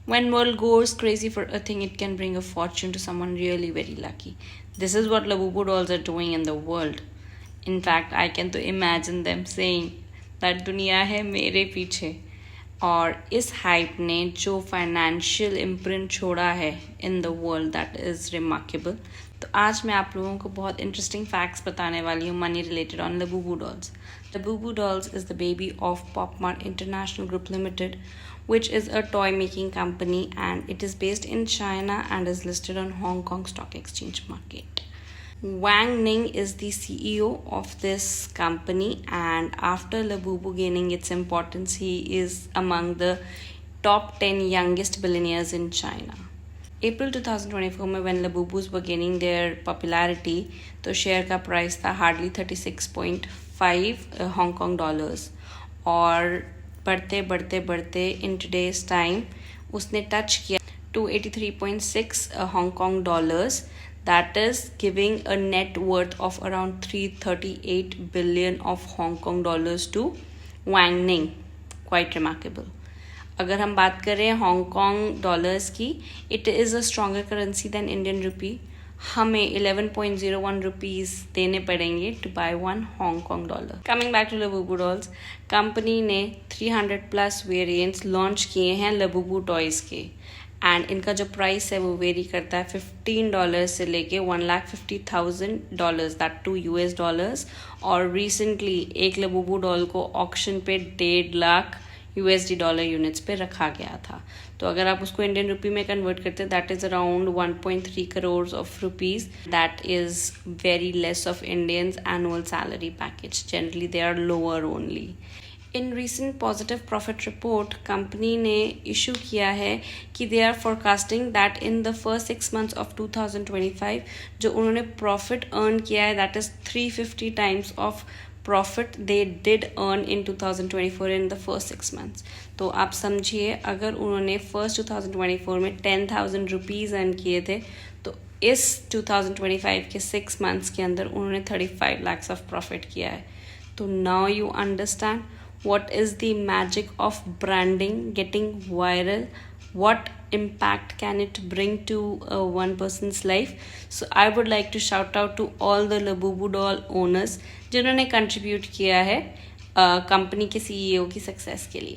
When world goes crazy for a thing, it can bring a fortune to someone really very lucky. This is what Labubu dolls are doing in the world. In fact, I can to imagine them saying that दुनिया है मेरे पीछे. और इस hype ने जो financial imprint छोड़ा है in the world, that is remarkable. तो आज मैं आप लोगों को बहुत इंटरेस्टिंग फैक्ट्स बताने वाली हूँ money related on Labubu dolls. Labubu dolls is the baby of PopMart International Group Limited, which is a toy making company, and it is based in China and is listed on Hong Kong Stock Exchange market. Wang Ning is the CEO of this company, and after Labubu gaining its importance, he is among the top 10 youngest billionaires in China. April 2024 में when Labubus were gaining their popularity, तो share का price था hardly 36.5 Hong Kong dollars, और बढ़ते बढ़ते बढ़ते in today's time उसने touch किया 283.6 Hong Kong dollars. That is giving a net worth of around 338 billion of Hong Kong dollars to Wang Ning. Quite remarkable. अगर हम बात करें हांगकॉन्ग डॉलर्स की, it is a stronger currency than Indian rupee. हमें 11.01 rupees देने पड़ेंगे to buy one Hong Kong dollar. Coming back to Labubu dolls, company ने 300 plus variants launch किए हैं Labubu टॉयज़ के, एंड इनका जो प्राइस है वो वेरी करता है $15 से लेके $150,000, दैट टू US डॉलर्स. और रिसेंटली एक Labubu डॉल को ऑक्शन पे 1.5 लाख USD डॉलर यूनिट्स पे रखा गया था. तो अगर आप उसको इंडियन रुपी में कन्वर्ट करते हैं, that is around 1.3 crore of rupees. That is very less of Indians annual salary package. Generally they are lower only. In recent positive profit report company ने इशू किया है कि they are forecasting that in the first 6 months of 2025 जो उन्होंने profit earn किया है, that is 350 times of profit they did earn in 2024 in the first 6 months. तो आप समझिए, अगर उन्होंने फर्स्ट 2024 में 10,000 रुपीज़ अर्न किए थे, तो इस 2025 के 6 months के अंदर उन्होंने 35 lakhs ऑफ प्रॉफिट किया है. तो now you understand what is the magic of branding, getting viral, what impact can it bring to one person's life. So I would like to shout out to all the Labubu doll owners जिन्होंने contribute किया है company के CEO की success के लिए.